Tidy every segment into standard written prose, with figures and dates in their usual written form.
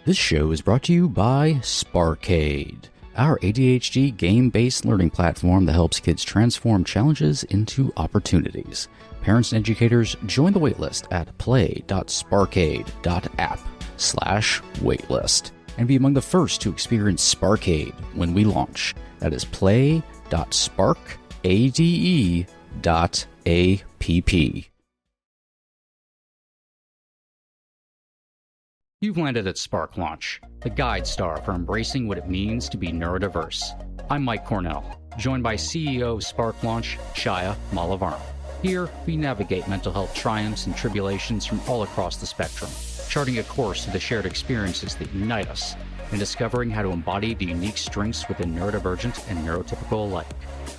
This show is brought to you by Sparkade, our ADHD game-based learning platform that helps kids transform challenges into opportunities. Parents and educators, join the waitlist at play.sparkade.app/waitlist and be among the first to experience Sparkade when we launch. That is play.sparkade.app. You've landed at Spark Launch, the guide star for embracing what it means to be neurodiverse. I'm Mike Cornell, joined by CEO of Spark Launch, Chaya. Here, we navigate mental health triumphs and tribulations from all across the spectrum, charting a course to the shared experiences that unite us, and discovering how to embody the unique strengths within neurodivergent and neurotypical alike,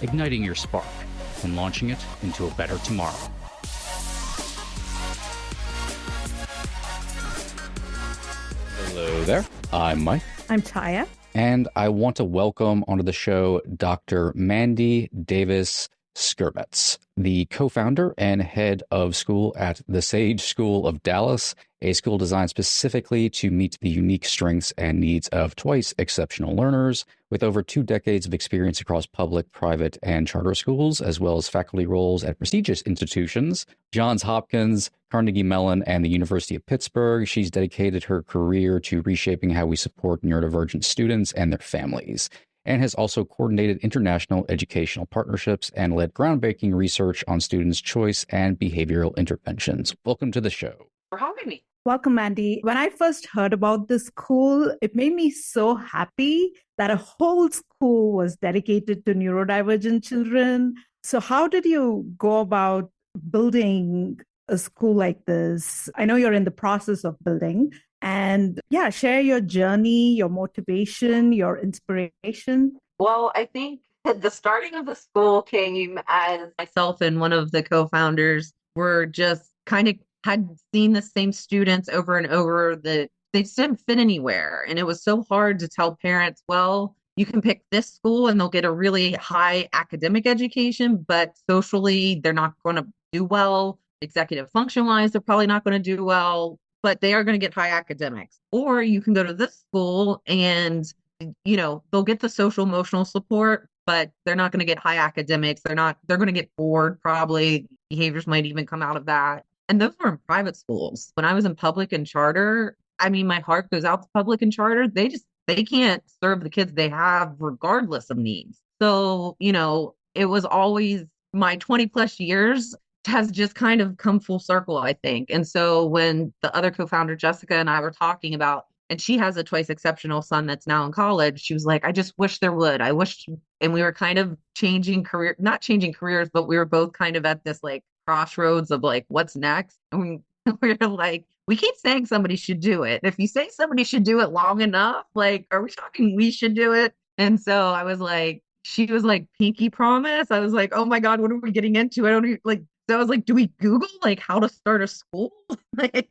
igniting your spark and launching it into a better tomorrow. Hello there. I'm Mike. I'm Chaya. And I want to welcome onto the show Dr. Mandi Davis Skerbetz, the co-founder and head of school at the Sage School of Dallas, a school designed specifically to meet the unique strengths and needs of twice exceptional learners, with over 2 decades of experience across public, private, and charter schools, as well as faculty roles at prestigious institutions, Johns Hopkins, Carnegie Mellon, and the University of Pittsburgh. She's dedicated her career to reshaping how we support neurodivergent students and their families, and has also coordinated international educational partnerships and led groundbreaking research on students' choice and behavioral interventions. Welcome to the show. For having me. Welcome, Mandi. When I first heard about this school, it made me so happy that a whole school was dedicated to neurodivergent children. So how did you go about building a school like this? I know you're in the process of building. And share your journey, your motivation, your inspiration. Well, I think the starting of the school came as myself and one of the co-founders were just kind of had seen the same students over and over that they just didn't fit anywhere. And it was so hard to tell parents, well, you can pick this school and they'll get a really high academic education, but socially they're not going to do well. Executive function wise, they're probably not going to do well, but they are going to get high academics. Or you can go to this school and, they'll get the social emotional support, but they're not going to get high academics. They're going to get bored probably. Behaviors might even come out of that. And those were in private schools. When I was in public and charter, my heart goes out to public and charter. They can't serve the kids they have regardless of needs. So, it was always my 20 plus years has just kind of come full circle, I think. And so when the other co-founder, Jessica, and I were talking about, and she has a twice exceptional son that's now in college, she was like, I just wish there would. I wish, and we were kind of not changing careers, but we were both kind of at this like crossroads of like, what's next? And we're like, we keep saying somebody should do it. If you say somebody should do it long enough, like, are we talking we should do it? And so I was like, she was like, pinky promise. I was like, oh my God, what are we getting into? I don't even like. So I was like, do we Google like how to start a school? I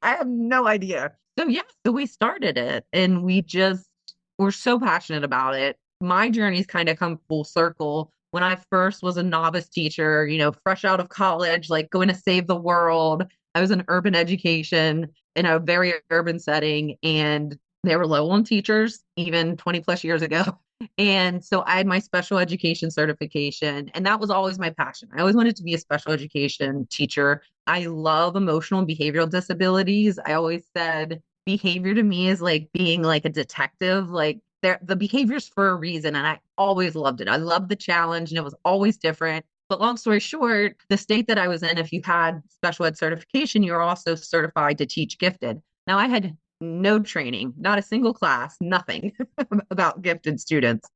have no idea. So so we started it and we're so passionate about it. My journey's kind of come full circle. When I first was a novice teacher, fresh out of college, like going to save the world, I was in urban education in a very urban setting and they were low on teachers even 20 plus years ago. And so I had my special education certification, and that was always my passion. I always wanted to be a special education teacher. I love emotional and behavioral disabilities. I always said behavior to me is like being like a detective, like the behavior's for a reason. And I always loved it. I loved the challenge and it was always different. But long story short, the state that I was in, if you had special ed certification, you're also certified to teach gifted. Now I had no training, not a single class, nothing about gifted students.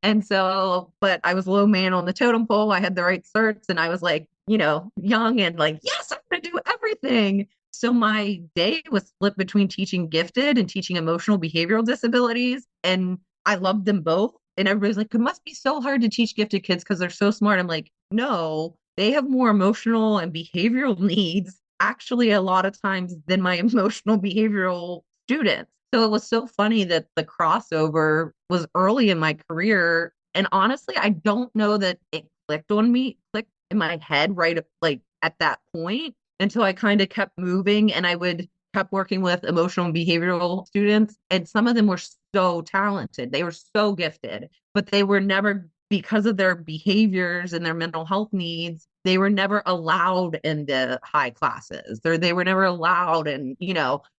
And so, but I was low man on the totem pole. I had the right certs and I was like, young and like, yes, I'm going to do everything. So my day was split between teaching gifted and teaching emotional behavioral disabilities. And I loved them both. And everybody's like, it must be so hard to teach gifted kids because they're so smart. I'm like, no, they have more emotional and behavioral needs actually a lot of times than my emotional behavioral students. So it was so funny that the crossover was early in my career. And honestly, I don't know that it clicked in my head right like at that point until I kind of kept moving. And I would kept working with emotional and behavioral students, and some of them were so talented. They were so gifted, but they were never, because of their behaviors and their mental health needs, they were never allowed in the high classes. They were never allowed in,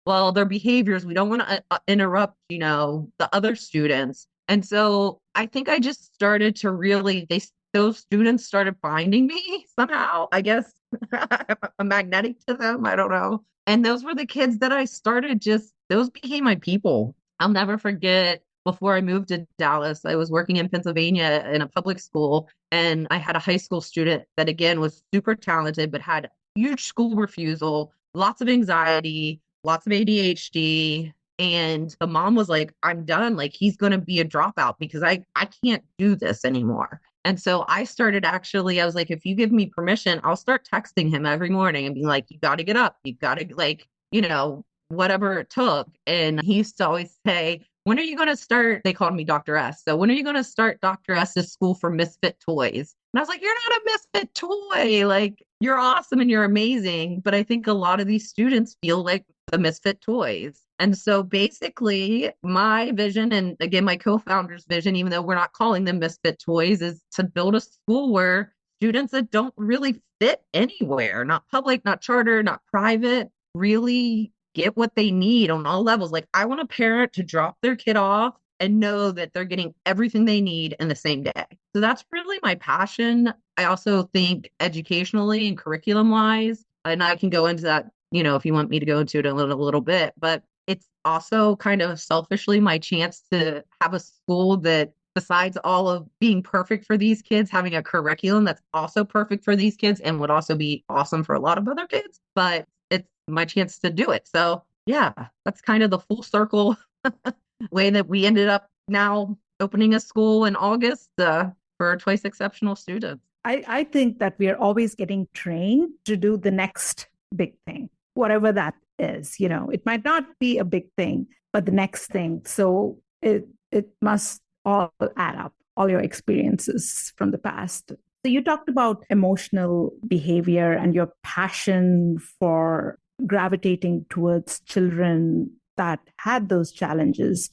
well, their behaviors, we don't want to interrupt, the other students. And so I think I just started to really, those students started finding me somehow. I guess I'm magnetic to them. I don't know. And those were the kids that I started those became my people. I'll never forget, before I moved to Dallas, I was working in Pennsylvania in a public school, and I had a high school student that, again, was super talented, but had huge school refusal, lots of anxiety, lots of ADHD. And the mom was like, I'm done. Like, he's going to be a dropout because I can't do this anymore. And so I started I was like, if you give me permission, I'll start texting him every morning and be like, you got to get up. You got to, like, whatever it took. And he used to always say, when are you going to start? They called me Dr. S. So when are you going to start Dr. S's school for misfit toys? And I was like, you're not a misfit toy. Like, you're awesome and you're amazing. But I think a lot of these students feel like the misfit toys. And so basically my vision, and again, my co-founder's vision, even though we're not calling them misfit toys, is to build a school where students that don't really fit anywhere, not public, not charter, not private, really get what they need on all levels. Like, I want a parent to drop their kid off and know that they're getting everything they need in the same day. So that's really my passion. I also think educationally and curriculum wise, and I can go into that, if you want me to go into it a little bit, but it's also kind of selfishly my chance to have a school that, besides all of being perfect for these kids, having a curriculum that's also perfect for these kids and would also be awesome for a lot of other kids, but it's my chance to do it. So yeah, that's kind of the full circle way that we ended up now opening a school in August for twice exceptional students. I think that we are always getting trained to do the next big thing, whatever that is. It might not be a big thing, but the next thing. So it must all add up, all your experiences from the past. So you talked about emotional behavior and your passion for gravitating towards children that had those challenges.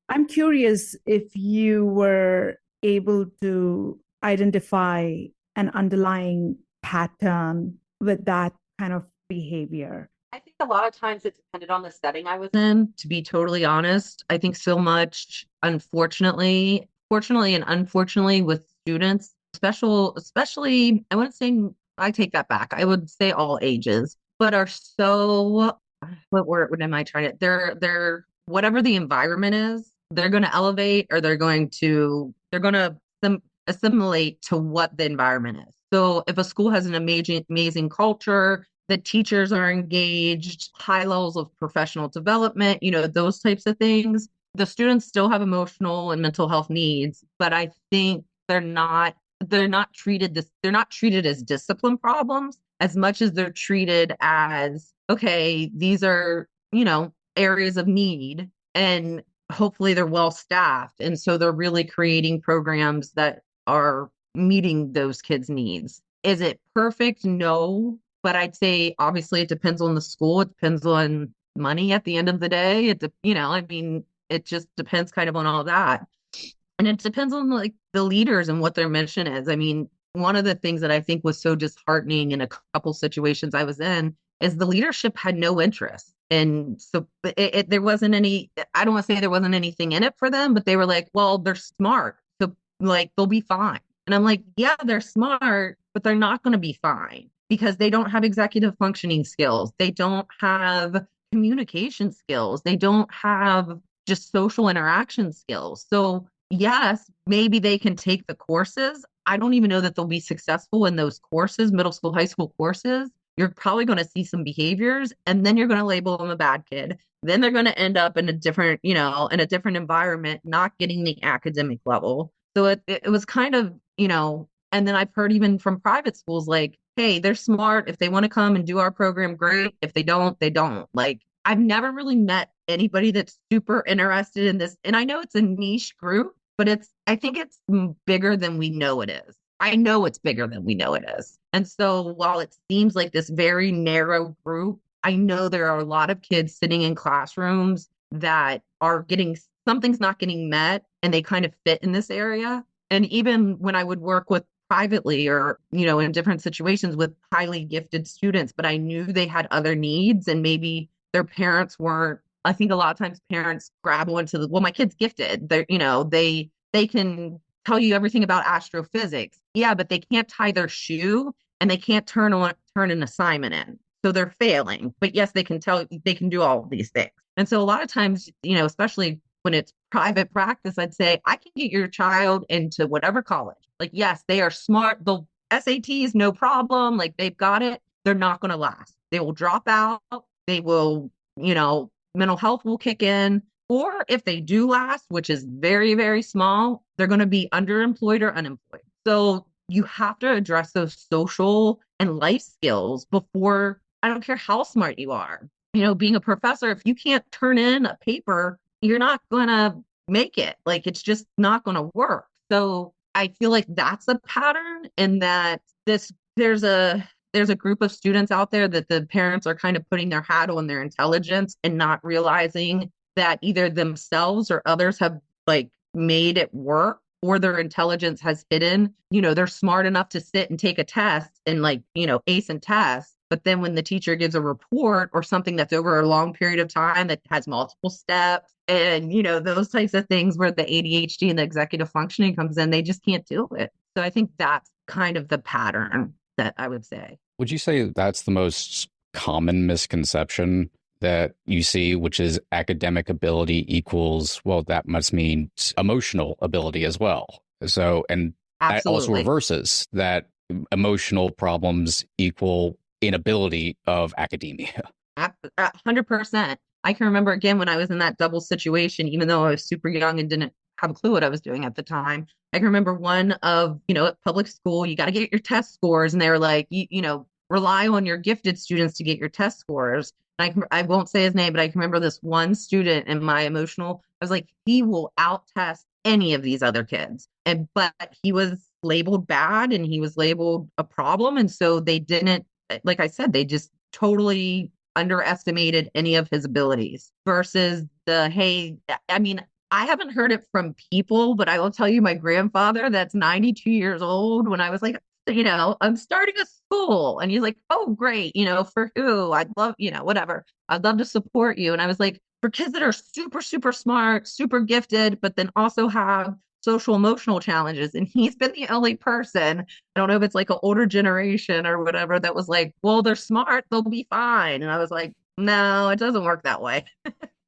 I'm curious if you were able to identify an underlying pattern with that kind of behavior. I think a lot of times it depended on the setting I was in, to be totally honest. I think so much, fortunately and unfortunately, with students, especially, I wouldn't say, I take that back. I would say all ages, but are so, what word am I trying to, they're, whatever the environment is, they're going to elevate, or they're going to assimilate to what the environment is. So if a school has an amazing culture, the teachers are engaged, high levels of professional development, those types of things, the students still have emotional and mental health needs, but I think they're not treated as discipline problems as much as they're treated as, okay, these are, areas of need, and hopefully they're well staffed. And so they're really creating programs that are meeting those kids' needs. Is it perfect? No. But I'd say obviously it depends on the school. It depends on money at the end of the day. It just depends kind of on all that. And it depends on like the leaders and what their mission is. I mean, one of the things that I think was so disheartening in a couple situations I was in is the leadership had no interest. And so there wasn't any, I don't want to say there wasn't anything in it for them, but they were like, well, they're smart. So like, they'll be fine. And I'm like, yeah, they're smart, but they're not going to be fine because they don't have executive functioning skills. They don't have communication skills. They don't have just social interaction skills. So yes, maybe they can take the courses. I don't even know that they'll be successful in those courses, middle school, high school courses. You're probably going to see some behaviors, and then you're going to label them a bad kid. Then they're going to end up in a different, in a different environment, not getting the academic level. So it was kind of, and then I've heard even from private schools, like, hey, they're smart. If they want to come and do our program, great. If they don't, they don't. Like, I've never really met anybody that's super interested in this. And I know it's a niche group, but I think it's bigger than we know it is. I know it's bigger than we know it is. And so while it seems like this very narrow group, I know there are a lot of kids sitting in classrooms that are getting something's not getting met and they kind of fit in this area. And even when I would work with privately or, in different situations with highly gifted students, but I knew they had other needs and maybe their parents weren't. I think a lot of times parents grab onto well, my kid's gifted. They can tell you everything about astrophysics. Yeah, but they can't tie their shoe and they can't turn an assignment in. So they're failing. But yes, they can do all of these things. And so a lot of times, especially when it's private practice, I'd say I can get your child into whatever college. Like, yes, they are smart. The SATs, no problem. Like they've got it. They're not going to last. They will drop out. They will, mental health will kick in. Or if they do last, which is very, very small, they're going to be underemployed or unemployed. So you have to address those social and life skills before, I don't care how smart you are. Being a professor, if you can't turn in a paper, you're not going to make it. Like it's just not going to work. So I feel like that's a pattern in that there's a group of students out there that the parents are kind of putting their hat on their intelligence and not realizing that either themselves or others have like made it work or their intelligence has hidden. They're smart enough to sit and take a test and ace and test. But then when the teacher gives a report or something that's over a long period of time that has multiple steps and, those types of things where the ADHD and the executive functioning comes in, they just can't do it. So I think that's kind of the pattern that I would say. Would you say that's the most common misconception that you see, which is academic ability equals, well, that must mean emotional ability as well. So, and that also reverses that emotional problems equal inability of academia. 100%. I can remember again when I was in that double situation, even though I was super young and didn't have a clue what I was doing at the time. I can remember one of, at public school, you got to get your test scores. And they were like, rely on your gifted students to get your test scores. I won't say his name, but I can remember this one student in my emotional, I was like, he will out test any of these other kids. But he was labeled bad and he was labeled a problem. And so they didn't, like I said, they just totally underestimated any of his abilities versus hey, I mean, I haven't heard it from people, but I will tell you my grandfather that's 92 years old, when I was like, I'm starting a school. And he's like, oh, great. For who? I'd love, whatever. I'd love to support you. And I was like, for kids that are super, super smart, super gifted, but then also have social emotional challenges. And he's been the only person, I don't know if it's like an older generation or whatever, that was like, well, they're smart, they'll be fine. And I was like, no, it doesn't work that way.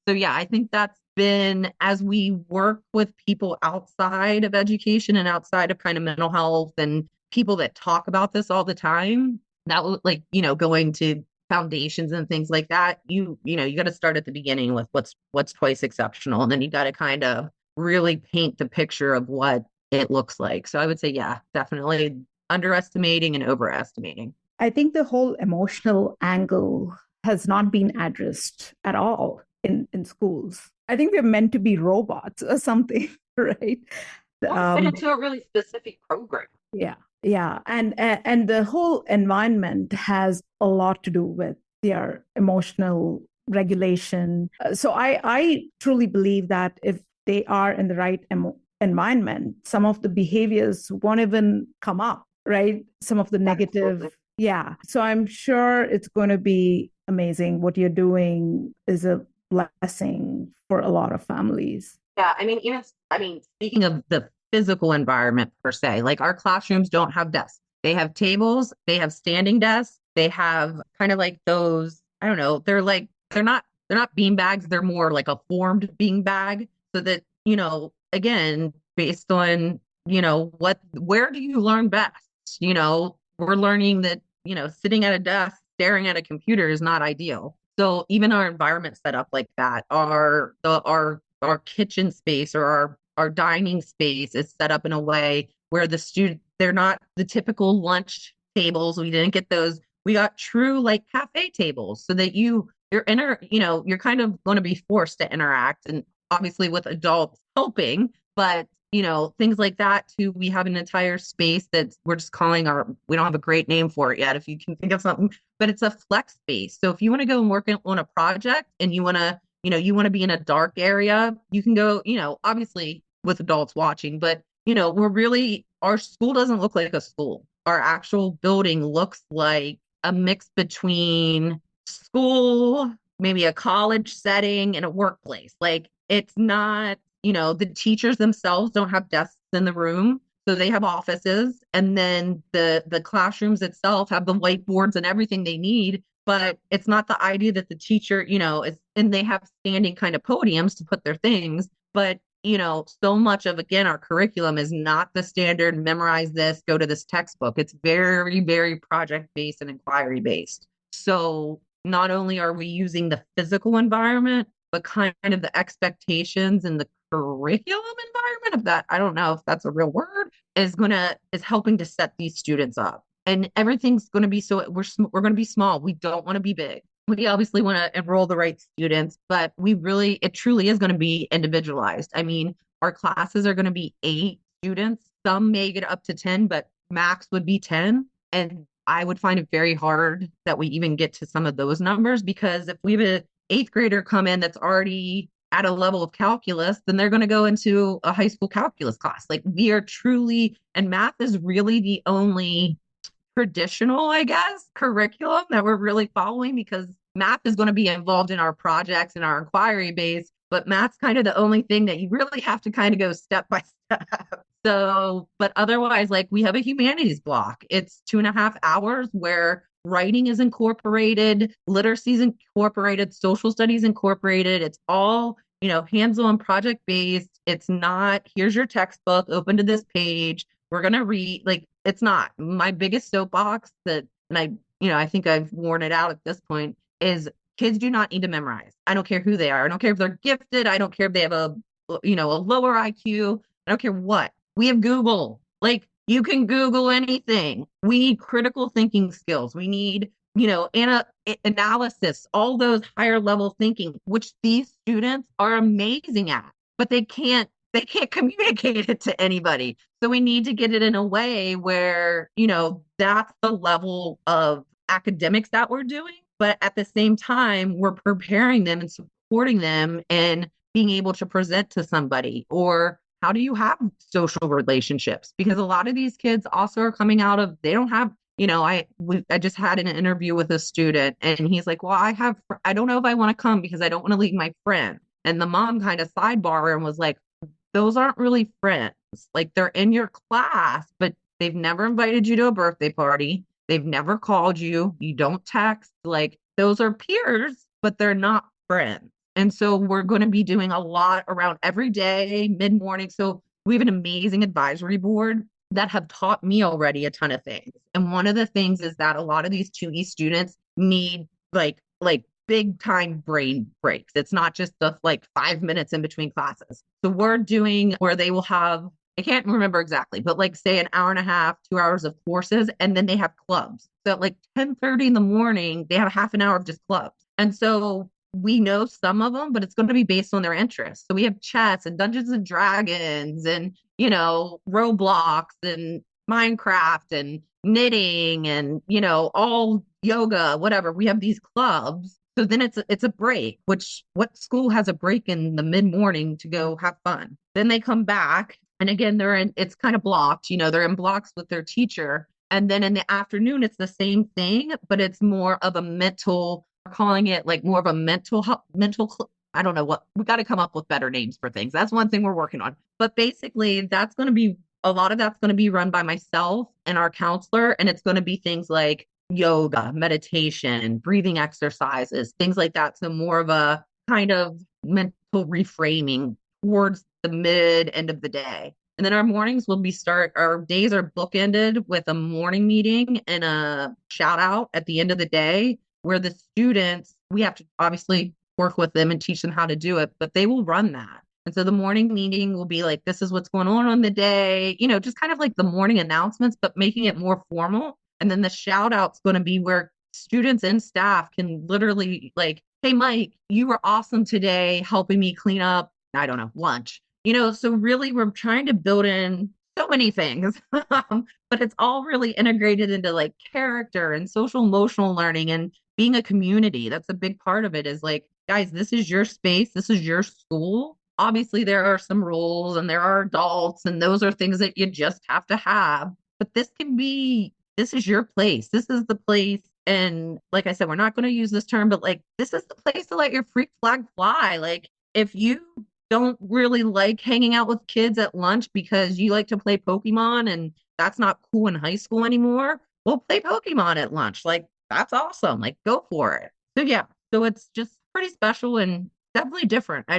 So yeah, I think that's been, as we work with people outside of education and outside of kind of mental health and people that talk about this all the time, that like, going to foundations and things like that, you got to start at the beginning with what's twice exceptional. And then you got to kind of really paint the picture of what it looks like. So I would say, yeah, definitely underestimating and overestimating. I think the whole emotional angle has not been addressed at all in schools. I think we're meant to be robots or something, right? Fit into a really specific program. Yeah. Yeah. And the whole environment has a lot to do with their emotional regulation. So I truly believe that if they are in the right environment, some of the behaviors won't even come up, right? Some of the negative. Absolutely. Yeah. So I'm sure it's going to be amazing. What you're doing is a blessing for a lot of families. Yeah. Speaking of the physical environment per se, like our classrooms don't have desks. They have tables, they have standing desks, they have kind of like those, I don't know, they're not bean bags, they're more like a formed bean bag. So that, again, based on, where do you learn best? We're learning that, sitting at a desk, staring at a computer is not ideal. So even our environment set up like that, our kitchen space or our dining space is set up in a way where they're not the typical lunch tables. We didn't get those. We got true like cafe tables so that you're kind of going to be forced to interact, and obviously with adults helping, but things like that too. We have an entire space that we're just calling we don't have a great name for it yet, if you can think of something, but it's a flex space. So if you want to go and work on a project and you want to be in a dark area, you can go, obviously with adults watching, but our school doesn't look like a school. Our actual building looks like a mix between school, maybe a college setting, and a workplace. Like it's not, the teachers themselves don't have desks in the room. So they have offices, and then the classrooms itself have the whiteboards and everything they need. But it's not the idea that the teacher, and they have standing kind of podiums to put their things. But so much of, again, our curriculum is not the standard, memorize this, go to this textbook. It's very, very project based and inquiry based. So not only are we using the physical environment, but kind of the expectations and the curriculum environment of that, I don't know if that's a real word, is helping to set these students up. And everything's going to be, so we're going to be small. We don't want to be big. We obviously want to enroll the right students, but it truly is going to be individualized. I mean, our classes are going to be 8 students. Some may get up to 10, but max would be 10. And I would find it very hard that we even get to some of those numbers, because if we have an 8th grader come in that's already at a level of calculus, then they're going to go into a high school calculus class. Like we are truly, and math is really the only traditional, I guess, curriculum that we're really following, because math is going to be involved in our projects and our inquiry base, but math's kind of the only thing that you really have to kind of go step by step. So, but otherwise, like we have a humanities block. It's 2.5 hours where writing is incorporated, literacy is incorporated, social studies incorporated. It's all, hands-on project based. It's not, here's your textbook, open to this page, we're going to read. Like, it's not. My biggest soapbox I think I've worn it out at this point, is kids do not need to memorize. I don't care who they are. I don't care if they're gifted. I don't care if they have a lower IQ. I don't care what. We have Google. Like, you can Google anything. We need critical thinking skills. We need, analysis, all those higher level thinking, which these students are amazing at, but they can't communicate it to anybody. So we need to get it in a way where, that's the level of academics that we're doing. But at the same time, we're preparing them and supporting them and being able to present to somebody. Or how do you have social relationships? Because a lot of these kids also are coming out of, they don't have, I just had an interview with a student, and he's like, well, I don't know if I want to come because I don't want to leave my friend. And the mom kind of sidebar and was like, those aren't really friends. Like, they're in your class, but they've never invited you to a birthday party. They've never called you. You don't text. Like, those are peers, but they're not friends. And so we're going to be doing a lot around every day, mid-morning. So we have an amazing advisory board that have taught me already a ton of things. And one of the things is that a lot of these 2E students need like big time brain breaks. It's not just the 5 minutes in between classes. So we're doing where they will have, I can't remember exactly, but say an hour and a half, 2 hours of courses, and then they have clubs. So at 10:30 in the morning, they have a half an hour of just clubs. And so we know some of them, but it's going to be based on their interests. So we have chess and Dungeons and Dragons and, Roblox and Minecraft and knitting and, all yoga, whatever. We have these clubs. So then it's a break, what school has a break in the mid-morning to go have fun? Then they come back. And again, it's kind of blocked, they're in blocks with their teacher. And then in the afternoon, it's the same thing, but it's more of a mental, calling it more of a mental, I don't know what, we got to come up with better names for things. That's one thing we're working on. But basically, a lot of that's going to be run by myself and our counselor. And it's going to be things like yoga, meditation, breathing exercises, things like that. So more of a kind of mental reframing towards the end of the day. And then our mornings our days are bookended with a morning meeting and a shout out at the end of the day, where the students, we have to obviously work with them and teach them how to do it, but they will run that. And so the morning meeting will be this is what's going on the day, just kind of like the morning announcements, but making it more formal. And then the shout out's going to be where students and staff can literally hey, Mike, you were awesome today helping me clean up, I don't know, lunch. So really we're trying to build in so many things, but it's all really integrated into like character and social emotional learning and being a community. That's a big part of it is like, guys, this is your space, this is your school. Obviously, there are some rules and there are adults, and those are things that you just have to have. But this is your place. This is the place. And like I said, we're not going to use this term, but like, this is the place to let your freak flag fly. Like, if you don't really like hanging out with kids at lunch because you like to play Pokemon and that's not cool in high school anymore, we'll play Pokemon at lunch. Like, that's awesome. Like, go for it. So, yeah. So it's just pretty special and definitely different. I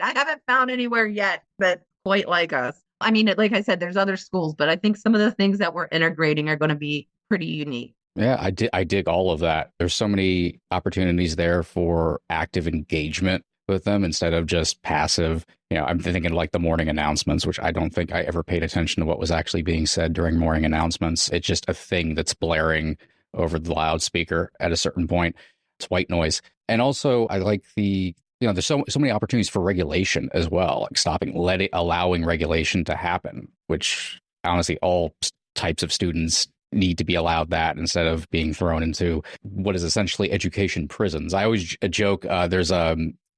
haven't found anywhere yet that quite like us. I mean, like I said, there's other schools, but I think some of the things that we're integrating are going to be pretty unique. Yeah, I dig all of that. There's so many opportunities there for active engagement with them instead of just passive. I'm thinking like the morning announcements, which I don't think I ever paid attention to what was actually being said during morning announcements. It's just a thing that's blaring over the loudspeaker at a certain point. It's white noise. And also I like there's so many opportunities for regulation as well, like allowing regulation to happen, which honestly all types of students need to be allowed that instead of being thrown into what is essentially education prisons. I always joke I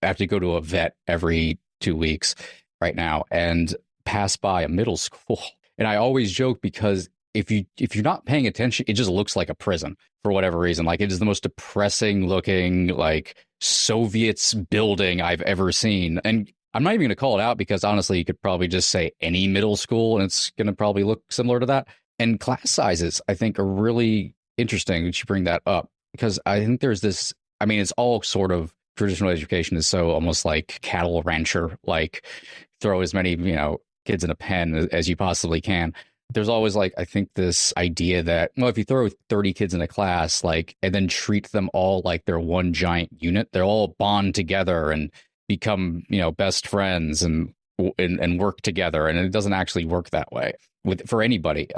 have to go to a vet every 2 weeks right now and pass by a middle school. And I always joke because if you're not paying attention, it just looks like a prison for whatever reason. Like, it is the most depressing looking, like, Soviets building I've ever seen. And I'm not even going to call it out because honestly, you could probably just say any middle school and it's going to probably look similar to that. And class sizes, I think, are really interesting that you bring that up because I think there's this, I mean, it's all sort of traditional education is so almost like cattle rancher, like throw as many, kids in a pen as you possibly can. There's always like, I think this idea that, well, if you throw 30 kids in a class, like, and then treat them all like they're one giant unit, they'll all bond together and become, best friends and work together. And it doesn't actually work that way for anybody.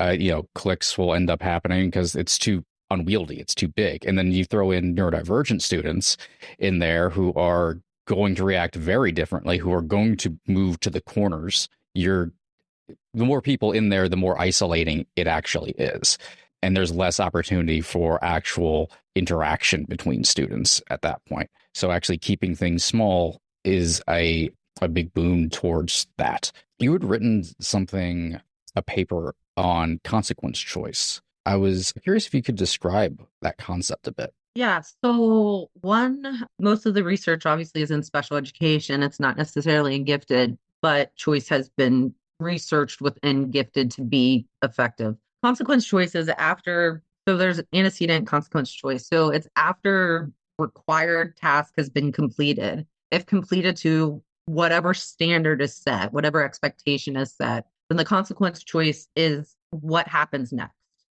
Cliques will end up happening because it's too unwieldy, it's too big. And then you throw in neurodivergent students in there who are going to react very differently, who are going to move to the corners. The more people in there, the more isolating it actually is. And there's less opportunity for actual interaction between students at that point. So actually keeping things small is a big boon towards that. You had written a paper on consequence choice. I was curious if you could describe that concept a bit. Yeah. So most of the research obviously is in special education. It's not necessarily in gifted, but choice has been researched within gifted to be effective. Consequence choice is so there's antecedent consequence choice. So it's after required task has been completed. If completed to whatever standard is set, whatever expectation is set, then the consequence choice is what happens next.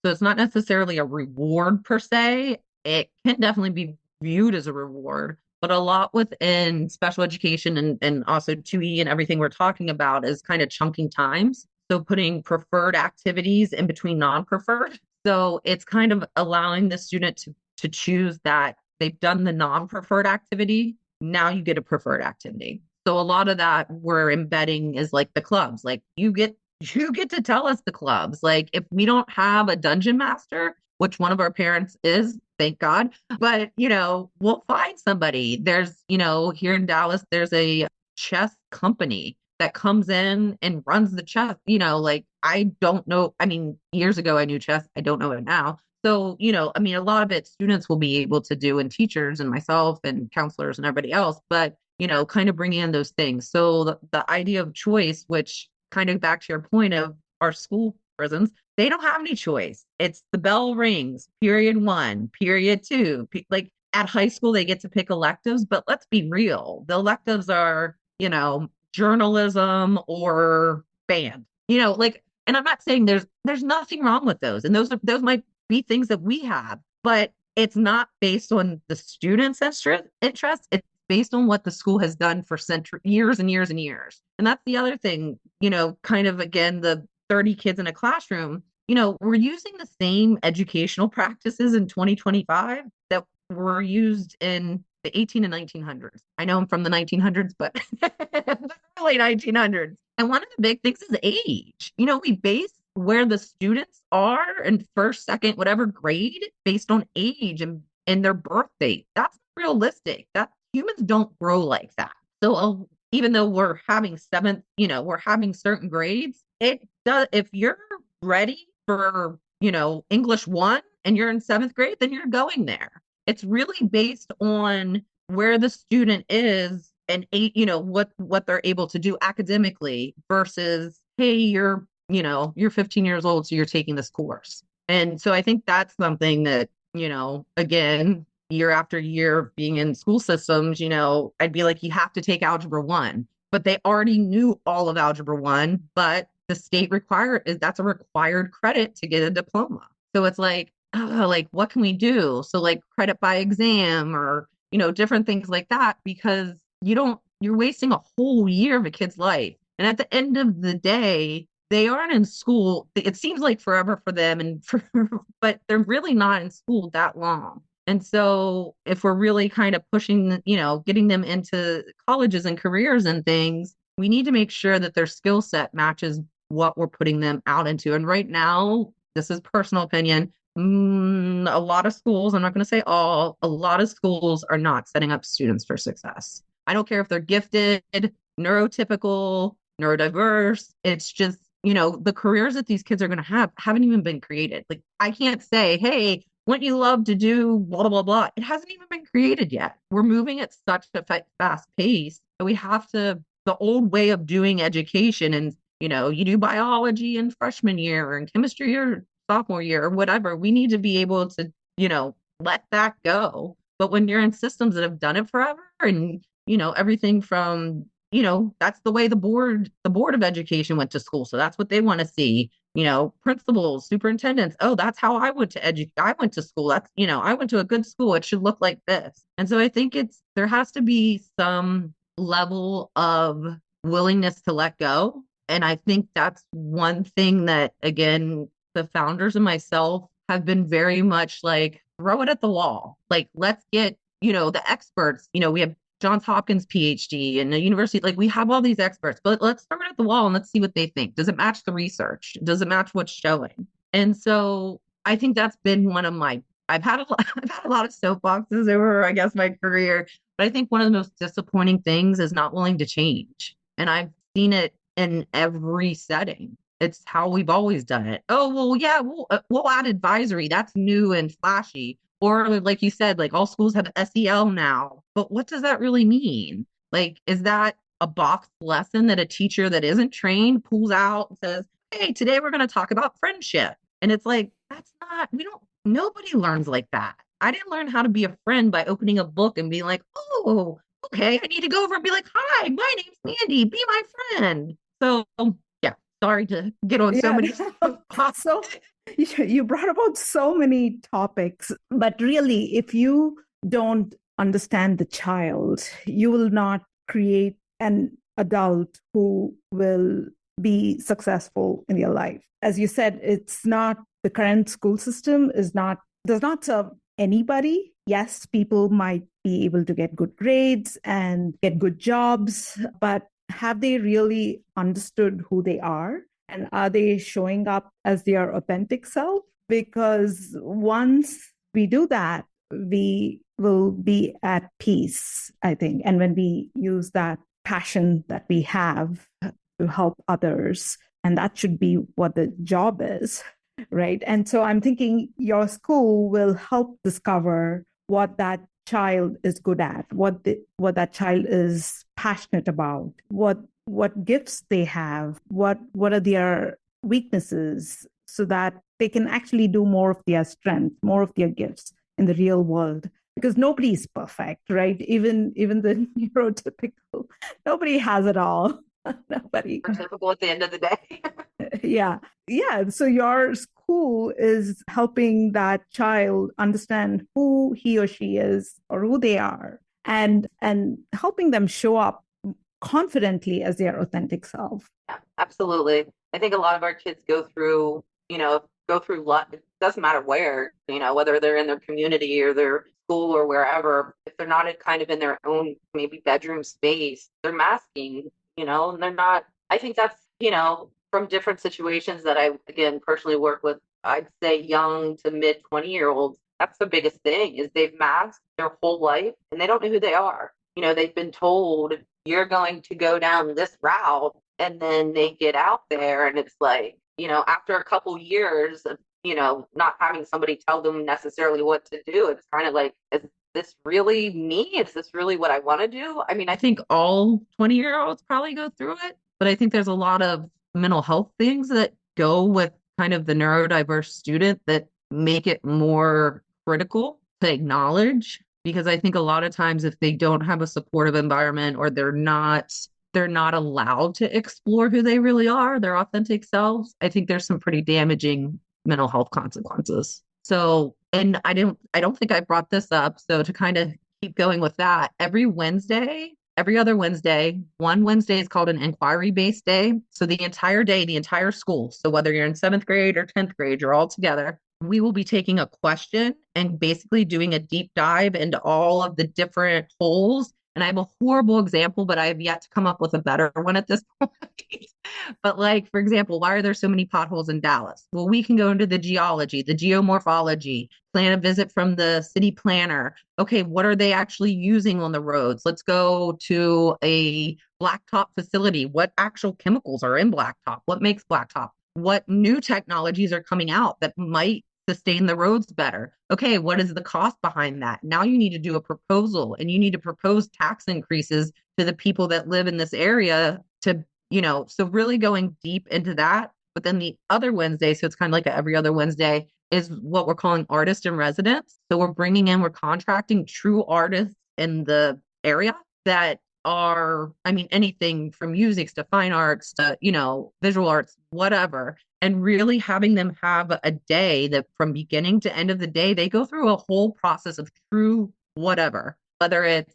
So it's not necessarily a reward per se. It can definitely be viewed as a reward, but a lot within special education and also 2E and everything we're talking about is kind of chunking times. So putting preferred activities in between non-preferred. So it's kind of allowing the student to choose that they've done the non-preferred activity. Now you get a preferred activity. So a lot of that we're embedding is like the clubs. Like you get to tell us the clubs. Like if we don't have a dungeon master, which one of our parents is, thank God, but we'll find somebody. There's, here in Dallas, there's a chess company that comes in and runs the chess, like I don't know. I mean, years ago I knew chess. I don't know it now. So, I mean, a lot of it students will be able to do and teachers and myself and counselors and everybody else, but, kind of bringing in those things. So the idea of choice, which kind of back to your point of our school prisons, they don't have any choice. It's the bell rings, period 1, period 2. Like at high school, they get to pick electives, but let's be real. The electives are, journalism or band, and I'm not saying there's nothing wrong with those. And those might be things that we have, but it's not based on the student's interest. It's based on what the school has done for years and years and years. And that's the other thing, kind of, again, the 30 kids in a classroom, we're using the same educational practices in 2025 that were used in the 18 and 1900s. I know I'm from the 1900s, but early 1900s. And one of the big things is age. We base where the students are in first, second, whatever grade based on age and their birth date. That's realistic. That humans don't grow like that. So even though we're having we're having certain grades, it does. If you're ready for, English 1 and you're in 7th grade, then you're going there. It's really based on where the student is and what they're able to do academically versus, hey, you're 15 years old, so you're taking this course. And so I think that's something that, again, year after year being in school systems, I'd be like, you have to take Algebra 1, but they already knew all of Algebra 1, but the state that's a required credit to get a diploma. So it's like, oh, like, what can we do? So like credit by exam or, different things like that, because you're wasting a whole year of a kid's life. And at the end of the day, they aren't in school. It seems like forever for them but they're really not in school that long. And so if we're really kind of pushing, getting them into colleges and careers and things, we need to make sure that their skill set matches what we're putting them out into. And right now, this is personal opinion, a lot of schools, I'm not going to say all, a lot of schools are not setting up students for success. I don't care if they're gifted, neurotypical, neurodiverse. It's just, the careers that these kids are going to have haven't even been created. Like, I can't say, hey, wouldn't you love to do blah, blah, blah, blah. It hasn't even been created yet. We're moving at such a fast pace that we have to, the old way of doing education, and, you do biology in freshman year and chemistry or sophomore year or whatever. We need to be able to, let that go. But when you're in systems that have done it forever and, everything from, that's the way the board of education went to school. So that's what they want to see, principals, superintendents. Oh, that's how I went to I went to school. That's, I went to a good school. It should look like this. And so I think there has to be some level of willingness to let go. And I think that's one thing that, again, the founders and myself have been very much like, throw it at the wall. Like, let's get, the experts, we have Johns Hopkins PhD and the university, like we have all these experts, but let's throw it at the wall and let's see what they think. Does it match the research? Does it match what's showing? And so I think that's been one of I've had a lot of soapboxes over, I guess, my career, but I think one of the most disappointing things is not willing to change. And I've seen it in every setting. It's how we've always done it. Oh, well, yeah, we'll add advisory. That's new and flashy. Or like you said, like all schools have SEL now. But what does that really mean? Like, is that a box lesson that a teacher that isn't trained pulls out and says, hey, today we're going to talk about friendship? And it's like, nobody learns like that. I didn't learn how to be a friend by opening a book and being like, oh, okay, I need to go over and be like, hi, my name's Mandy, be my friend. So yeah, sorry to get on so many. So you brought about so many topics, but really, if you don't understand the child, you will not create an adult who will be successful in your life. As you said, it's not, the current school system does not serve anybody. Yes, people might be able to get good grades and get good jobs, but have they really understood who they are? And are they showing up as their authentic self? Because once we do that, we will be at peace, I think. And when we use that passion that we have to help others, and that should be what the job is, right? And so I'm thinking your school will help discover what that child is good at, what that child is passionate about, what gifts they have, what are their weaknesses, so that they can actually do more of their strength, more of their gifts in the real world. Because nobody is perfect, right? Even the neurotypical, nobody has it all. Nobody. Typical at the end of the day. Yeah. So your school is helping that child understand who he or she is or who they are, and helping them show up confidently as their authentic self. Yeah, absolutely. I think a lot of our kids go through a lot. It doesn't matter where, whether they're in their community or their school or wherever, if they're not kind of in their own maybe bedroom space, they're masking and they're not, I think that's, from different situations that I, again, personally work with, I'd say young to mid 20-year-olds, that's the biggest thing is they've masked their whole life and they don't know who they are. They've been told you're going to go down this route, and then they get out there and it's like, after a couple years of, not having somebody tell them necessarily what to do, it's kind of like, is this really me? Is this really what I want to do? I mean, I think all 20-year-olds probably go through it, but I think there's a lot of mental health things that go with kind of the neurodiverse student that make it more critical to acknowledge, because I think a lot of times if they don't have a supportive environment, or they're not allowed to explore who they really are, their authentic selves, I think there's some pretty damaging mental health consequences. So, and I don't think I brought this up. So to kind of keep going with that, every other Wednesday, one Wednesday is called an inquiry-based day. So the entire day, the entire school, so whether you're in 7th grade or 10th grade, you're all together. We will be taking a question and basically doing a deep dive into all of the different holes. And I have a horrible example, but I have yet to come up with a better one at this point. But like, for example, why are there so many potholes in Dallas? Well, we can go into the geology, the geomorphology, plan a visit from the city planner. Okay, what are they actually using on the roads? Let's go to a blacktop facility. What actual chemicals are in blacktop? What makes blacktop? What new technologies are coming out that might sustain the roads better? Okay, what is the cost behind that? Now you need to do a proposal, and you need to propose tax increases to the people that live in this area to, so really going deep into that. But then the other Wednesday, so it's kind of like every other Wednesday, is what we're calling artist in residence. So we're contracting true artists in the area that are, I mean, anything from music to fine arts to, visual arts, whatever, and really having them have a day that from beginning to end of the day, they go through a whole process of true whatever, whether it's,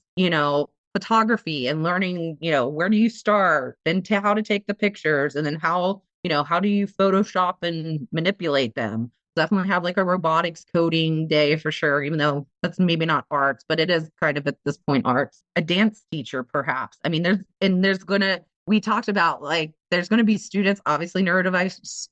photography and learning, where do you start and how to take the pictures, and then how do you Photoshop and manipulate them. Definitely have like a robotics coding day for sure, even though that's maybe not arts, but it is kind of at this point arts. A dance teacher, perhaps. I mean, we talked about like, there's going to be students, obviously neurodiverse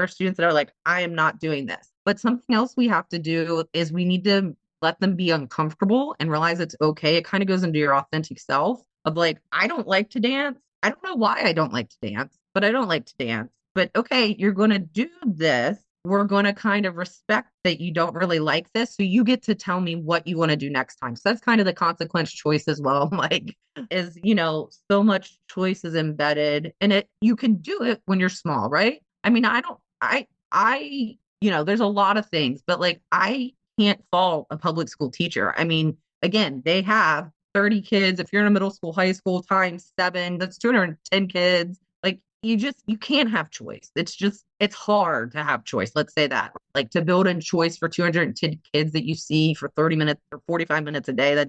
students that are like, I am not doing this. But something else we have to do is we need to let them be uncomfortable and realize it's okay. It kind of goes into your authentic self of like, I don't like to dance. I don't know why I don't like to dance, but I don't like to dance. But okay, you're going to do this. We're going to kind of respect that you don't really like this. So you get to tell me what you want to do next time. So that's kind of the consequence choice as well. Like, is, so much choice is embedded, and you can do it when you're small, right? I mean, there's a lot of things, but like, I can't fault a public school teacher. I mean, again, they have 30 kids. If you're in a middle school, high school times 7, that's 210 kids. Like, you can't have choice. It's hard to have choice. Let's say that, like, to build in choice for 210 kids that you see for 30 minutes or 45 minutes a day.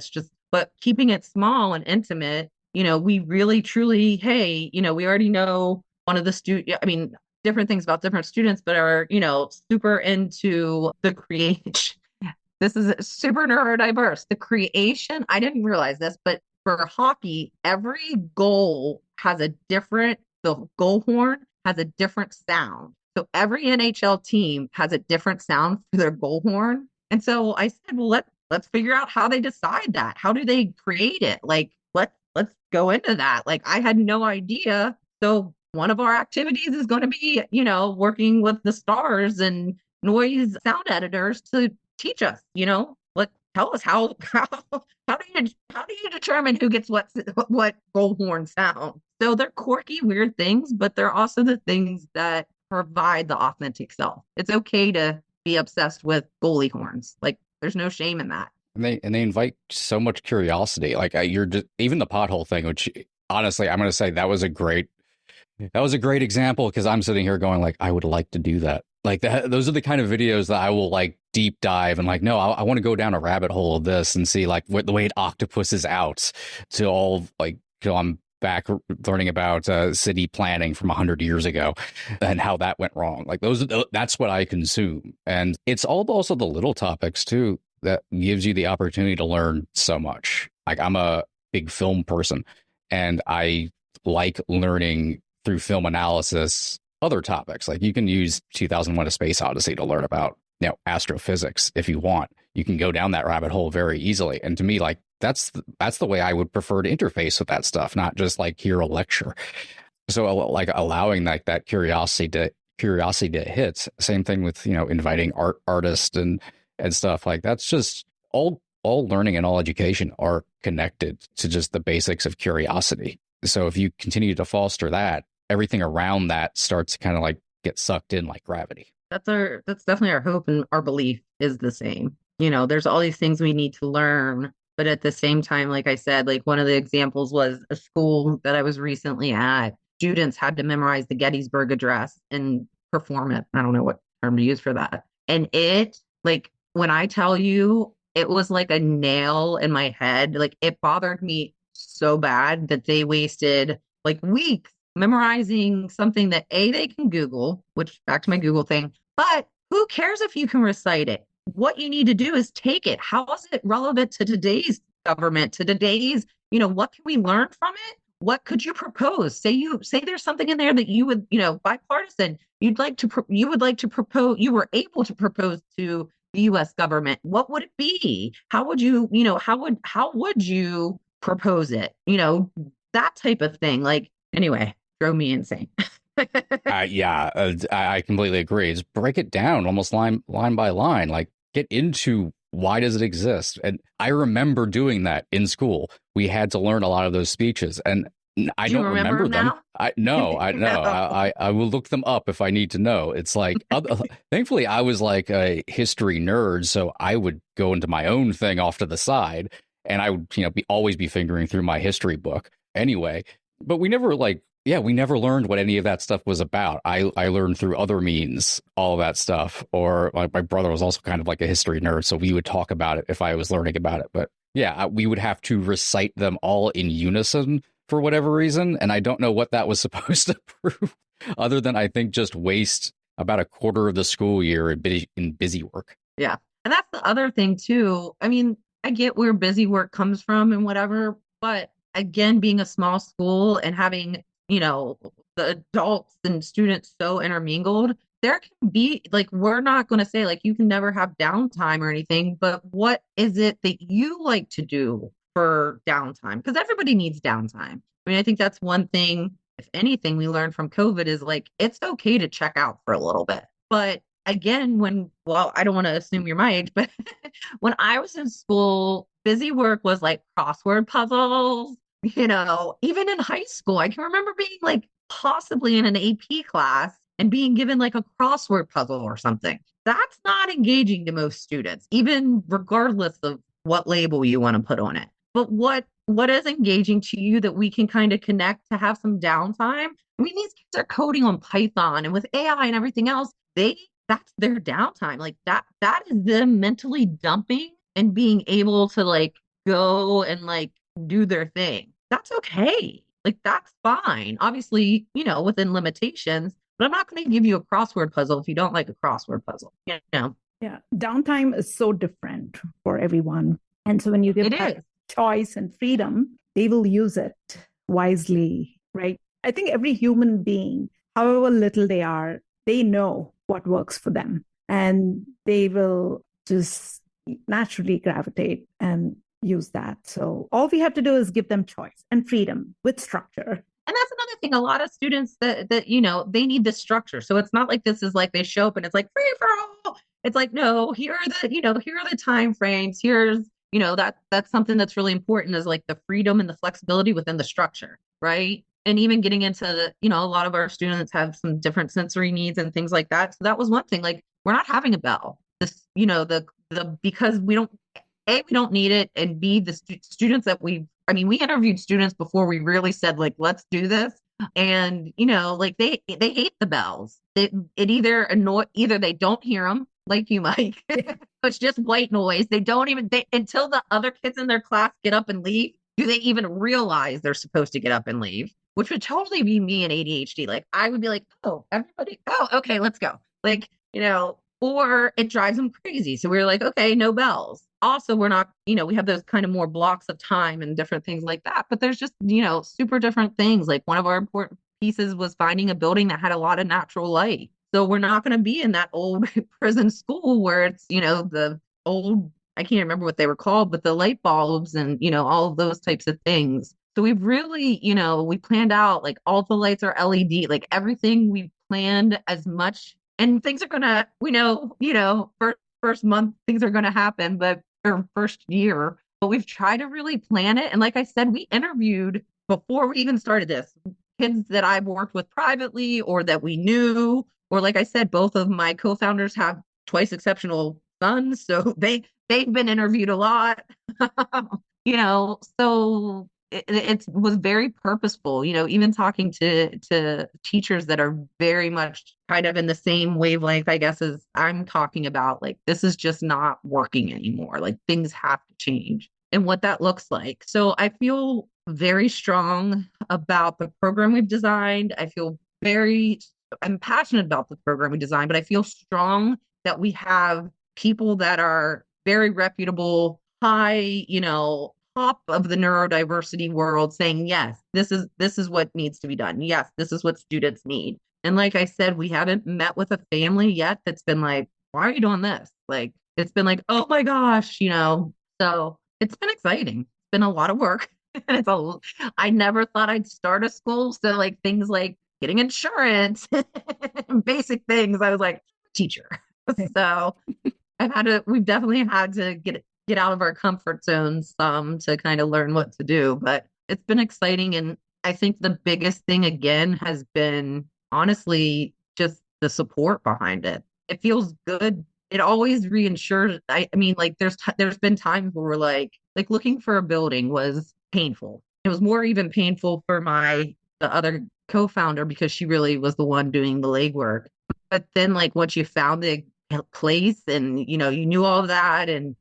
But keeping it small and intimate, we really, truly, hey, we already know one of the different things about different students, but are, super into the creation. This is super neurodiverse. The creation, I didn't realize this, but for hockey, every goal has the goal horn has a different sound. So every NHL team has a different sound for their goal horn. And so I said, well, let's figure out how they decide that. How do they create it? Like, let's go into that. Like, I had no idea. So one of our activities is going to be, working with the stars and noise sound editors to teach us, tell us how do you determine who gets what goal horn sound. So they're quirky, weird things, but they're also the things that provide the authentic self. It's okay to be obsessed with goalie horns. Like, there's no shame in that. And they invite so much curiosity. Like, you're just, even the pothole thing, which honestly, I'm going to say that was a great example, because I'm sitting here going like, I would like to do that. Like that, those are the kind of videos that I will like deep dive and like, no, I want to go down a rabbit hole of this and see like what the way octopus is out to all like, I'm back learning about city planning from 100 years ago and how that went wrong. Like that's what I consume. And it's also the little topics too that gives you the opportunity to learn so much. Like, I'm a big film person, and I like learning through film analysis other topics. Like you can use 2001: A Space Odyssey to learn about, you know, astrophysics if you want. You can go down that rabbit hole very easily. And to me, like that's the way I would prefer to interface with that stuff, not just like hear a lecture. So like allowing like that curiosity to hit. Same thing with, you know, inviting artists and stuff. Like that's just all learning and all education are connected to just the basics of curiosity. So if you continue to foster that, everything around that starts to kind of like get sucked in like gravity. That's definitely our hope, and our belief is the same. You know, there's all these things we need to learn, but at the same time, like I said, like one of the examples was a school that I was recently at. Students had to memorize the Gettysburg Address and perform it. I don't know what term to use for that. And it, like, when I tell you, it was like a nail in my head. Like, it bothered me so bad that they wasted like weeks memorizing something that they can Google, which back to my Google thing, but who cares if you can recite it? What you need to do is take it. How is it relevant to today's government, to today's, you know, what can we learn from it? What could you propose? Say there's something in there that you would, you know, bipartisan, you would like to propose, you were able to propose to the US government. What would it be? How would you, you know, how would you propose it? You know, that type of thing. Like, anyway, drove me insane. I completely agree. Just break it down almost line by line. Like get into why does it exist? And I remember doing that in school. We had to learn a lot of those speeches, and I don't remember them. I will look them up if I need to know. It's like, thankfully, I was like a history nerd, so I would go into my own thing off to the side, and I would, you know, always be fingering through my history book anyway. But we never we never learned what any of that stuff was about. I learned through other means, all of that stuff. Or my brother was also kind of like a history nerd, so we would talk about it if I was learning about it. But yeah, we would have to recite them all in unison for whatever reason. And I don't know what that was supposed to prove, other than I think just waste about a quarter of the school year in busy work. Yeah. And that's the other thing too. I mean, I get where busy work comes from and whatever, but again, being a small school and having, you know, the adults and students so intermingled, there can be like, we're not going to say like you can never have downtime or anything, but what is it that you like to do for downtime? Because everybody needs downtime. I mean, I think that's one thing, if anything, we learned from COVID is like, it's okay to check out for a little bit. But again, I don't want to assume you're my age, but when I was in school, busy work was like crossword puzzles. You know, even in high school, I can remember being like possibly in an AP class and being given like a crossword puzzle or something. That's not engaging to most students, even regardless of what label you want to put on it. But what is engaging to you that we can kind of connect to have some downtime? I mean, these kids are coding on Python, and with AI and everything else, that's their downtime. Like that is them mentally dumping and being able to like go and like do their thing. That's okay. Like, that's fine. Obviously, you know, within limitations, but I'm not going to give you a crossword puzzle if you don't like a crossword puzzle. You know? Yeah. Downtime is so different for everyone. And so when you give that choice and freedom, they will use it wisely, right? I think every human being, however little they are, they know what works for them. And they will just naturally gravitate and use that. So all we have to do is give them choice and freedom with structure. And that's another thing. A lot of students that you know, they need this structure. So it's not like this is like they show up and it's like free for all. It's like, no, here are the time frames. Here's, you know, that's something that's really important is like the freedom and the flexibility within the structure, right? And even getting into the, you know, a lot of our students have some different sensory needs and things like that. So that was one thing. Like, we're not having a bell. This, you know, because we don't need it, and B, the students that we interviewed students before we really said like, let's do this. And, you know, like they hate the bells. Either they don't hear them like you, Mike. It's just white noise. Until the other kids in their class get up and leave, do they even realize they're supposed to get up and leave? Which would totally be me and ADHD. Like, I would be like, oh, everybody, oh, okay, let's go. Like, you know, or it drives them crazy. So we were like, okay, no bells. also we're not, we have those kind of more blocks of time and different things like that. But there's just, super different things. Like one of our important pieces was finding a building that had a lot of natural light. So we're not going to be in that old prison school where it's, the old, I can't remember what they were called, but the light bulbs and, all of those types of things. So we've really, we planned out like all the lights are LED, like everything we planned as much. And things are gonna, we know, first month things are gonna happen, but or first year. But we've tried to really plan it. And like I said, we interviewed before we even started this, kids that I've worked with privately or that we knew, or like I said, both of my co-founders have twice exceptional sons, so they've been interviewed a lot. So it was very purposeful, even talking to teachers that are very much kind of in the same wavelength, I guess, as I'm talking about, like, this is just not working anymore. Like things have to change and what that looks like. So I feel very strong about the program we've designed. I'm passionate about the program we designed, but I feel strong that we have people that are very reputable, high, top of the neurodiversity world saying, yes, this is what needs to be done. Yes, this is what students need. And like I said, we haven't met with a family yet that's been like, why are you doing this? Like, it's been like, oh my gosh, so it's been exciting. It's been a lot of work. And I never thought I'd start a school. So like things like getting insurance, basic things. I was like, teacher. So we've definitely had to get out of our comfort zones to kind of learn what to do. But it's been exciting. And I think the biggest thing again has been honestly just the support behind it. It feels good. It always reinsures. I mean, like there's been times where we're like looking for a building was painful. It was more even painful for the other co-founder because she really was the one doing the legwork. But then like once you found the place and you knew all of that and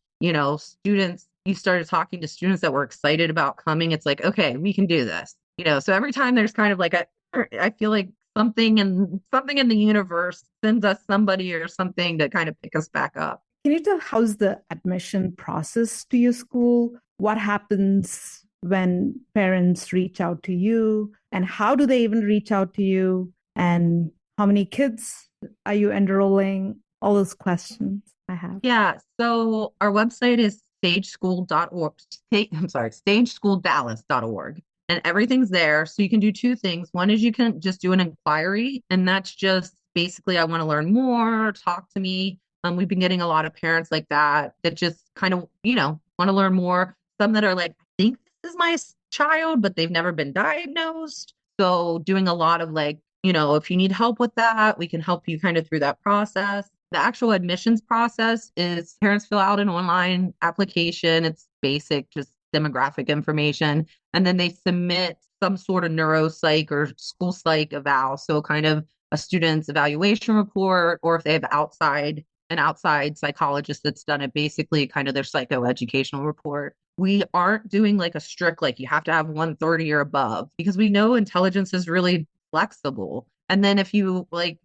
students, you started talking to students that were excited about coming. It's like, okay, we can do this. So every time there's kind of like I feel like something in the universe sends us somebody or something to kind of pick us back up. Can you tell how's the admission process to your school? What happens when parents reach out to you, and how do they even reach out to you? And how many kids are you enrolling? All those questions I have. Yeah. So our website is stageschool.org. Stagesschooldallas.org. And everything's there. So you can do two things. One is you can just do an inquiry, and that's just basically, I want to learn more, talk to me. We've been getting a lot of parents like that just kind of, want to learn more. Some that are like, I think this is my child, but they've never been diagnosed. So doing a lot of like, if you need help with that, we can help you kind of through that process. The actual admissions process is parents fill out an online application. It's basic, just demographic information. And then they submit some sort of neuropsych or school psych eval. So kind of a student's evaluation report, or if they have an outside psychologist that's done it, basically kind of their psychoeducational report. We aren't doing like a strict, like you have to have 130 or above, because we know intelligence is really flexible. And then if you like,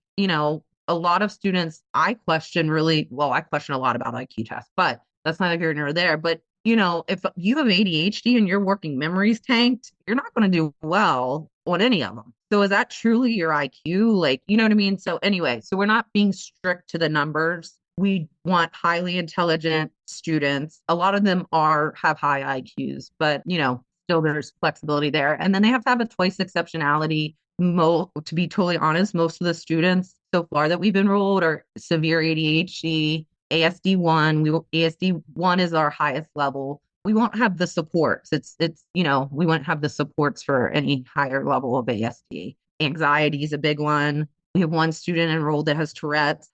a lot of students, I question a lot about IQ tests, but that's neither here nor there. But, if you have ADHD and your working memory's tanked, you're not going to do well on any of them. So is that truly your IQ? Like, you know what I mean? So anyway, so we're not being strict to the numbers. We want highly intelligent students. A lot of them have high IQs, but, still there's flexibility there. And then they have to have a twice exceptionality. To be totally honest, most of the students so far that we've enrolled are severe ADHD, ASD1. ASD1 is our highest level. We won't have the supports. We won't have the supports for any higher level of ASD. Anxiety is a big one. We have one student enrolled that has Tourette's,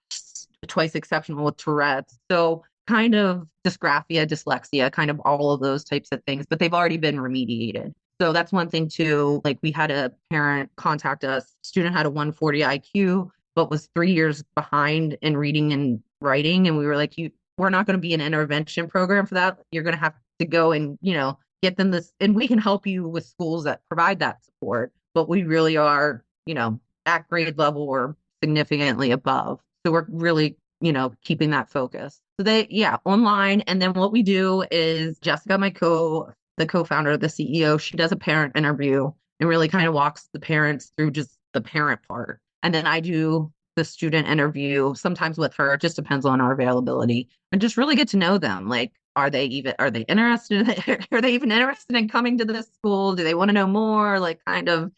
twice exceptional with Tourette's. So kind of dysgraphia, dyslexia, kind of all of those types of things, but they've already been remediated. So that's one thing too. Like we had a parent contact us, student had a 140 IQ, but was 3 years behind in reading and writing. And we were like, we're not going to be an intervention program for that. You're going to have to go and, get them this, and we can help you with schools that provide that support, but we really are, at grade level or significantly above. So we're really keeping that focus. So online. And then what we do is Jessica, the co-founder, the CEO, she does a parent interview and really kind of walks the parents through just the parent part. And then I do the student interview, sometimes with her. It just depends on our availability, and just really get to know them. Like, are they interested? Are they even interested in coming to this school? Do they want to know more? Like, kind of,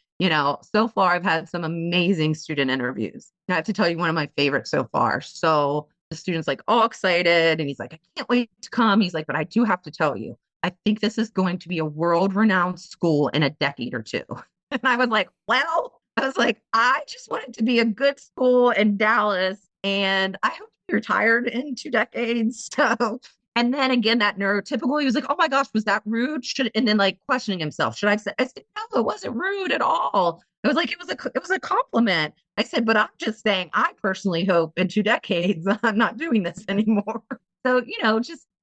so far I've had some amazing student interviews. I have to tell you one of my favorites so far. So the student's like all excited and he's like, I can't wait to come. He's like, but I do have to tell you, I think this is going to be a world-renowned school in a decade or two. And I was like, I just want it to be a good school in Dallas, and I hope to be retired in 2 decades. So, and then again, that neurotypical, he was like, oh my gosh, was that rude? And then like questioning himself, should I say? I said, no, it wasn't rude at all. It was like, it was a compliment. I said, but I'm just saying, I personally hope in 2 decades I'm not doing this anymore. So,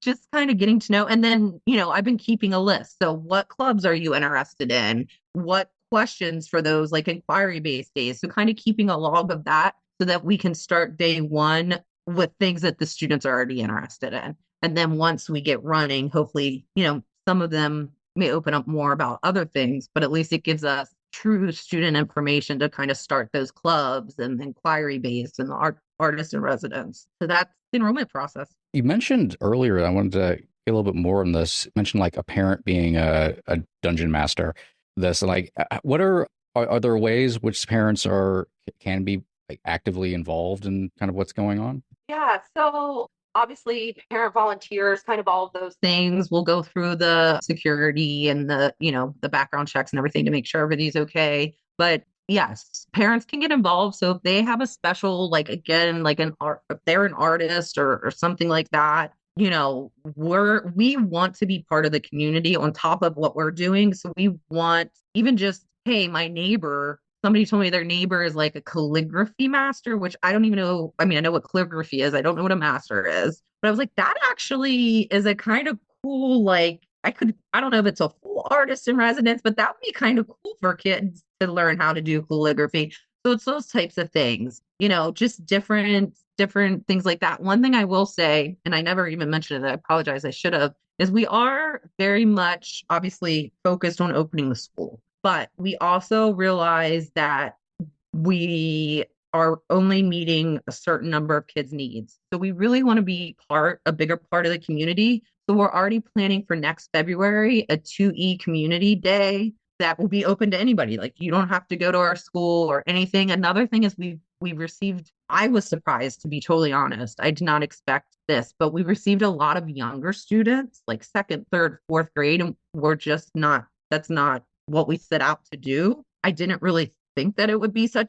just kind of getting to know. And then, I've been keeping a list. So what clubs are you interested in? What questions for those like inquiry-based days? So kind of keeping a log of that so that we can start day one with things that the students are already interested in. And then once we get running, hopefully, some of them may open up more about other things, but at least it gives us true student information to kind of start those clubs and inquiry based and the artists in residence. So that's the enrollment process. You mentioned earlier, I wanted to get a little bit more on this. You mentioned like a parent being a dungeon master. Like, what are there ways which parents can be like actively involved in kind of what's going on? Yeah. So obviously parent volunteers, kind of all of those things. We'll go through the security and the background checks and everything to make sure everything's okay. But yes, parents can get involved. So if they have a special, like, again, like if they're an artist or something like that, we want to be part of the community on top of what we're doing. So we want even just, hey, somebody told me their neighbor is like a calligraphy master, which I don't even know. I mean, I know what calligraphy is. I don't know what a master is, but I was like, that actually is a kind of cool, like, I don't know if it's a full artist in residence, but that would be kind of cool for kids to learn how to do calligraphy. So it's those types of things, just different things like that. One thing I will say, and I never even mentioned it, I apologize, I should have, is we are very much obviously focused on opening the school, but we also realize that we are only meeting a certain number of kids' needs. So we really want to be a bigger part of the community. So we're already planning for next February, a 2E community day that will be open to anybody. Like, you don't have to go to our school or anything. Another thing is we received, I was surprised, to be totally honest. I did not expect this, but we received a lot of younger students, like 2nd, 3rd, 4th grade, and that's not what we set out to do. I didn't really think that it would be so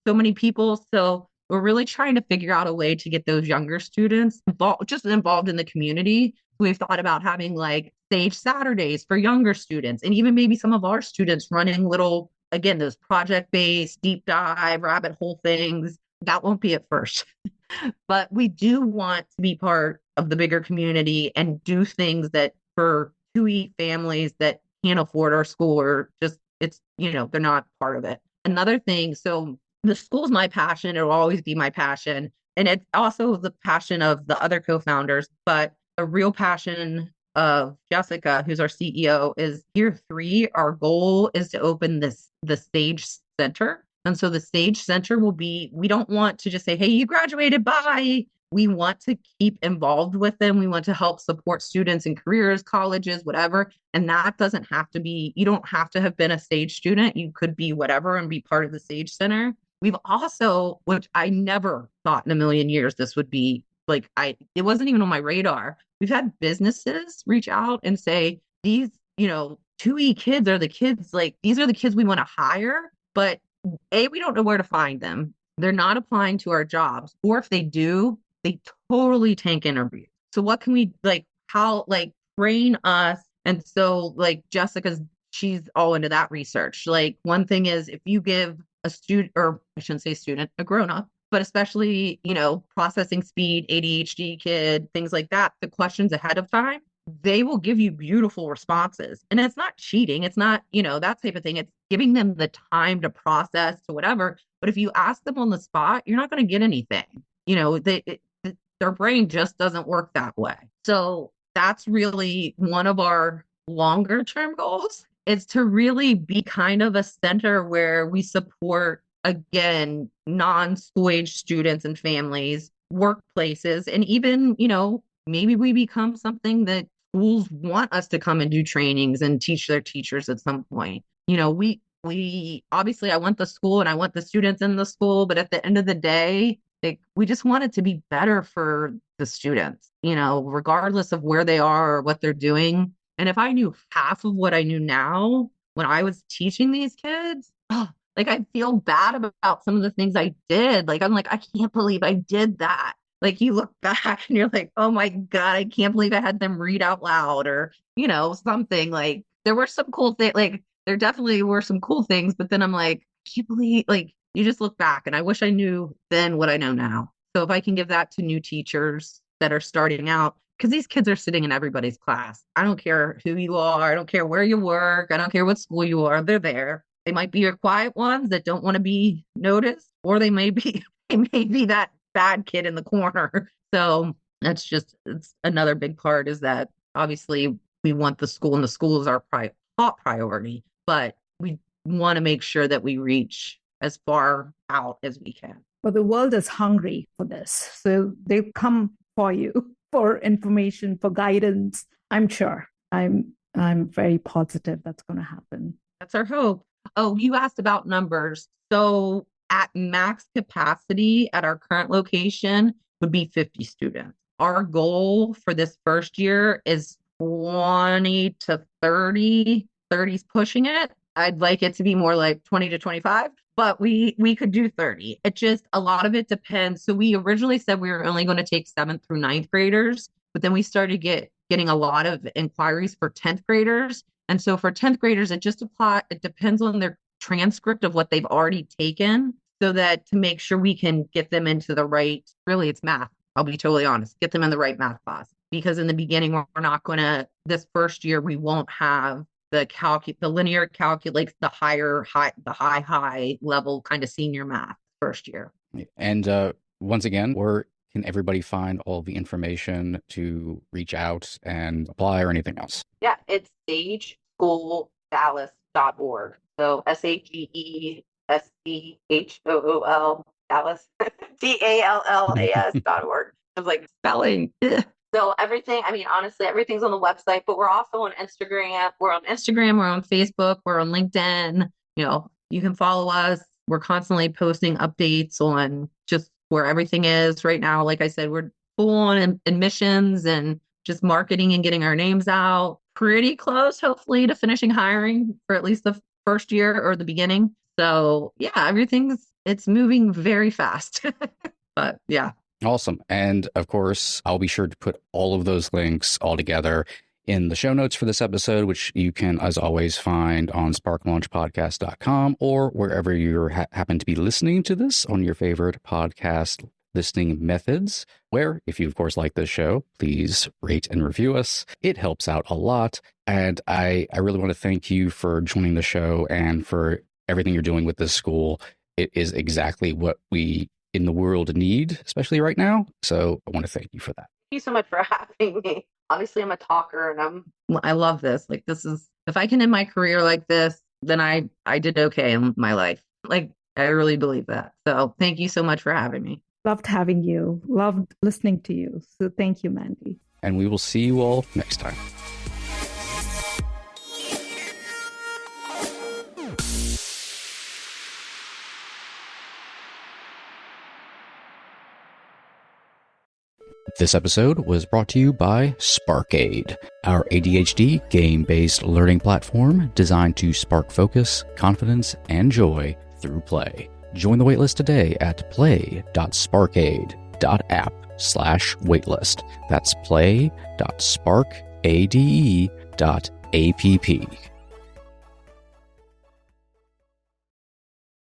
many people. So we're really trying to figure out a way to get those younger students involved in the community. We've thought about having like stage Saturdays for younger students, and even maybe some of our students running little, again, those project-based deep dive rabbit hole things. That won't be at first, but we do want to be part of the bigger community and do things that for 2E families that can't afford our school, or just they're not part of it. Another thing, so the school's my passion. It will always be my passion. And it's also the passion of the other co-founders, but a real passion of Jessica, who's our CEO, is year 3. Our goal is to open the Sage Center. And so the Sage Center will be, we don't want to just say, hey, you graduated, bye. We want to keep involved with them. We want to help support students in careers, colleges, whatever. And that doesn't have to be, you don't have to have been a Sage student. You could be whatever and be part of the Sage Center. We've also, which I never thought in a million years this would be, like, it wasn't even on my radar. We've had businesses reach out and say, these, 2E kids are the kids, like, these are the kids we want to hire, but we don't know where to find them. They're not applying to our jobs. Or if they do, they totally tank interviews. So what can we, train us? And so, like, she's all into that research. Like, one thing is, if you give a student, or I shouldn't say student, a grown-up, but especially, processing speed, ADHD kid, things like that, the questions ahead of time, they will give you beautiful responses. And it's not cheating. It's not, that type of thing. It's giving them the time to process to whatever. But if you ask them on the spot, you're not going to get anything. their brain just doesn't work that way. So that's really one of our longer term goals, is to really be kind of a center where we support, again, non-school age students and families, workplaces, and even, maybe we become something that schools want us to come and do trainings and teach their teachers at some point. We obviously, I want the school and I want the students in the school, but at the end of the day, we just want it to be better for the students, regardless of where they are or what they're doing. And if I knew half of what I knew now when I was teaching these kids, I feel bad about some of the things I did. I'm like, I can't believe I did that. You look back and you're like, oh my God, I can't believe I had them read out loud, or, something. There were some cool things, there definitely were some cool things, but then I'm like, I can't believe, you just look back and I wish I knew then what I know now. So if I can give that to new teachers that are starting out, because these kids are sitting in everybody's class. I don't care who you are. I don't care where you work. I don't care what school you are. They're there. They might be your quiet ones that don't want to be noticed, or they may be that bad kid in the corner. So it's another big part, is that obviously we want the school, and the school is our top priority, but we want to make sure that we reach as far out as we can. But the world is hungry for this. So they come for you for information, for guidance. I'm sure. I'm very positive that's going to happen. That's our hope. Oh, you asked about numbers. So at max capacity at our current location would be 50 students. Our goal for this first year is 20 to 30. 30's pushing it. I'd like it to be more like 20 to 25, but we could do 30. A lot of it depends. So we originally said we were only going to take 7th through 9th graders, but then we started getting a lot of inquiries for 10th graders. And so for 10th graders, it depends on their transcript of what they've already taken, so that to make sure we can get them into the right, really it's math. I'll be totally honest, get them in the right math class. Because in the beginning, we're not going to, this first year, we won't have the linear calculus, the high level kind of senior math first year. And once again, where can everybody find all the information to reach out and apply or anything else? Yeah, it's sagesschooldallas.org. So SAGESCHOOL Dallas DALLAS.org. I was like, spelling. So everything, honestly, everything's on the website, but we're also on Instagram. We're on Facebook, we're on LinkedIn. You can follow us. We're constantly posting updates on just where everything is right now. Like I said, we're full on admissions and just marketing and getting our names out. Pretty close, hopefully, to finishing hiring for at least the first year or the beginning. So yeah, it's moving very fast. But yeah. Awesome. And of course, I'll be sure to put all of those links all together in the show notes for this episode, which you can, as always, find on sparklaunchpodcast.com or wherever you happen to be listening to this on your favorite podcast listening methods, where, if you, of course, like this show, please rate and review us. It helps out a lot. And I really want to thank you for joining the show and for everything you're doing with this school. It is exactly what we in the world need, especially right now. So I want to thank you for that. Thank you so much for having me. Obviously, I'm a talker and I love this. If I can end my career like this, then I did okay in my life. I really believe that. So thank you so much for having me. Loved having you. Loved listening to you. So thank you, Mandi. And we will see you all next time. This episode was brought to you by Sparkade, our ADHD game-based learning platform designed to spark focus, confidence, and joy through play. Join the waitlist today at play.sparkade.app/waitlist. That's play.sparkade.app.